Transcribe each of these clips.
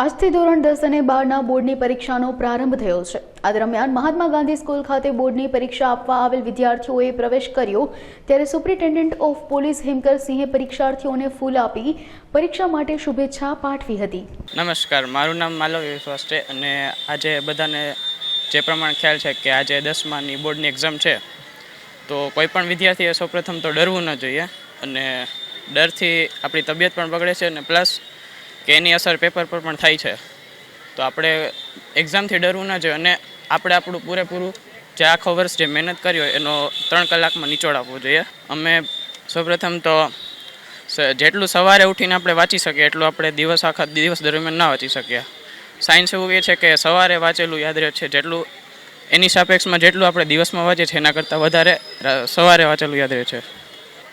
આજથી ધોરણ 10 અને 12ના બોર્ડની પરીક્ષાનો પ્રારંભ થયો છે। આ દરમિયાન મહાત્મા ગાંધી સ્કૂલ ખાતે બોર્ડની પરીક્ષા આપવા આવેલ વિદ્યાર્થીઓએ પ્રવેશ કર્યો ત્યારે સુપ્રિન્ટેન્ડન્ટ ઓફ પોલીસ હેમકરસિંહે પરીક્ષાર્થીઓને ફૂલ આપી પરીક્ષા માટે શુભેચ્છા પાઠવી હતી। નમસ્કાર, મારું નામ માલવ વિશ્વાસ છે અને આજે બધાને જે પ્રમાણે ખ્યાલ છે કે આજે 10માની બોર્ડની એક્ઝામ છે, તો કોઈપણ વિદ્યાર્થીએ સૌપ્રથમ તો ડરવું ન જોઈએ અને ડરથી આપણી તબિયત પણ બગડે છે અને પ્લસ કે એની અસર પેપર પર પણ થાય છે। તો આપણે એક્ઝામથી ડરવું ન જોઈએ અને આપણે આપણું પૂરેપૂરું જે આખો વર્ષ જે મહેનત કરી હોય એનો 3 કલાકમાં નિચોડ આપવો જોઈએ। અમે સૌપ્રથમ તો જેટલું સવારે ઉઠીને આપણે વાંચી શકીએ એટલું આપણે આખા દિવસ દરમિયાન ના વાંચી શકીએ। સાયન્સ એવું એ છે કે સવારે વાંચેલું યાદ રહે છે, જેટલું એની સાપેક્ષમાં જેટલું આપણે દિવસમાં વાંચીએ છીએ એના કરતાં વધારે સવારે વાંચેલું યાદ રહે છે।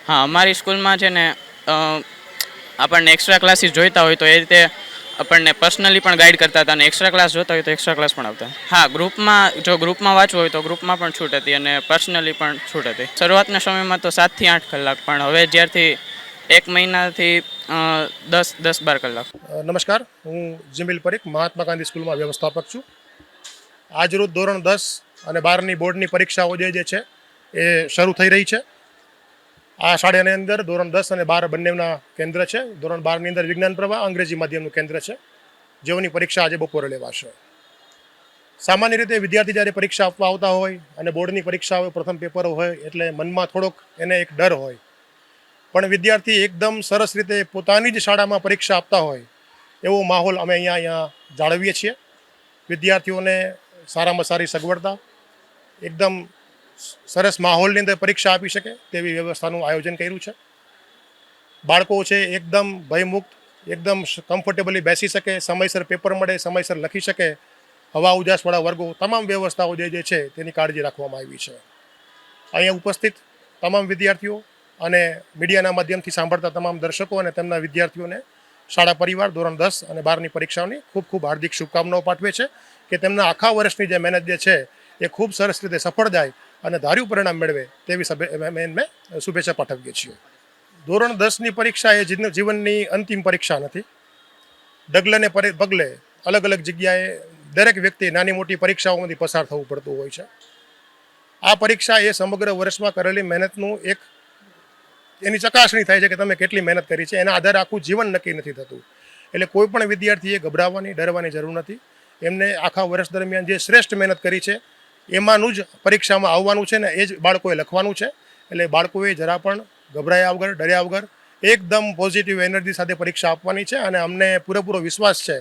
હા, અમારી સ્કૂલમાં છે ને આપણને એક્સ્ટ્રા ક્લાસીસ જોઈતા હોય તો એ રીતે આપણને પર્સનલી પણ ગાઈડ કરતા હતા અને એક્સ્ટ્રા ક્લાસ જોતા હોય તો એક્સ્ટ્રા ક્લાસ પણ આવતા। હા, ગ્રુપમાં વાંચવું હોય તો ગ્રુપમાં પણ છૂટ હતી અને પર્સનલી પણ છૂટ હતી। શરૂઆતના સમયમાં તો 7 થી 8 કલાક, પણ હવે જ્યારથી 1 મહિનાથી 10-12 કલાક। નમસ્કાર, હું જીમિલ પરીખ મહાત્મા ગાંધી સ્કૂલમાં વ્યવસ્થાપક છું। આજરોજ ધોરણ 10 અને 12ની બોર્ડની પરીક્ષાઓ જે છે એ શરૂ થઈ રહી છે। આ શાળાની અંદર ધોરણ 10 અને 12 બંનેના કેન્દ્ર છે। ધોરણ 12ની અંદર વિજ્ઞાન પ્રવાહ અંગ્રેજી માધ્યમનું કેન્દ્ર છે, જેઓની પરીક્ષા આજે બપોરે લેવાશે। સામાન્ય રીતે વિદ્યાર્થી જ્યારે પરીક્ષા આપવા આવતા હોય અને બોર્ડની પરીક્ષા હોય, પ્રથમ પેપર હોય એટલે મનમાં થોડોક એને એક ડર હોય, પણ વિદ્યાર્થી એકદમ સરસ રીતે પોતાની જ શાળામાં પરીક્ષા આપતા હોય એવો માહોલ અમે અહીંયા જાળવીએ છીએ। વિદ્યાર્થીઓને સારામાં સારી સગવડતા, એકદમ સરસ માહોલની અંદર પરીક્ષા આપી શકે તેવી વ્યવસ્થાનું આયોજન કર્યું છે। બાળકો છે એકદમ ભયમુક્ત, એકદમ કમ્ફર્ટેબલી બેસી શકે, સમયસર પેપર મળે, સમયસર લખી શકે, હવા ઉજાસવાળા વર્ગો, તમામ વ્યવસ્થાઓ જે છે તેની કાળજી રાખવામાં આવી છે। અહીંયા ઉપસ્થિત તમામ વિદ્યાર્થીઓ અને મીડિયાના માધ્યમથી સાંભળતા તમામ દર્શકો અને તેમના વિદ્યાર્થીઓને શાળા પરિવાર ધોરણ 10 અને 12ની પરીક્ષાઓની ખૂબ ખૂબ હાર્દિક શુભકામનાઓ પાઠવે છે કે તેમના આખા વર્ષની જે મહેનત જે છે એ ખૂબ સરસ રીતે સફળ જાય અને ધાર્યું પરિણામ મેળવે તેવી શુભેચ્છા પાઠવીએ છીએ। ધોરણ 10ની પરીક્ષા એ જીવનની અંતિમ પરીક્ષા નથી। ડગલે ને પગલે અલગ અલગ જગ્યાએ દરેક વ્યક્તિ નાની મોટી પરીક્ષાઓમાંથી પસાર થવું પડતું હોય છે। આ પરીક્ષા એ સમગ્ર વર્ષમાં કરેલી મહેનતનું એની ચકાસણી થાય છે કે તમે કેટલી મહેનત કરી છે, એના આધારે આખું જીવન નક્કી નથી થતું। એટલે કોઈ પણ વિદ્યાર્થીએ ગભરાવાની, ડરવાની જરૂર નથી। એમને આખા વર્ષ દરમિયાન જે શ્રેષ્ઠ મહેનત કરી છે એમાંનું જ પરીક્ષામાં આવવાનું છે ને એ જ બાળકોએ લખવાનું છે। એટલે બાળકોએ જરા પણ ગભરાયા વગર, ડર્યા વગર એકદમ પોઝિટિવ એનર્જી સાથે પરીક્ષા આપવાની છે અને અમને પૂરેપૂરો વિશ્વાસ છે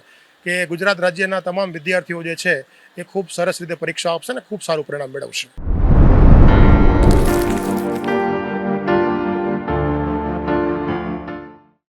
કે ગુજરાત રાજ્યના તમામ વિદ્યાર્થીઓ જે છે એ ખૂબ સરસ રીતે પરીક્ષા આપશે અને ખૂબ સારું પરિણામ મેળવશે।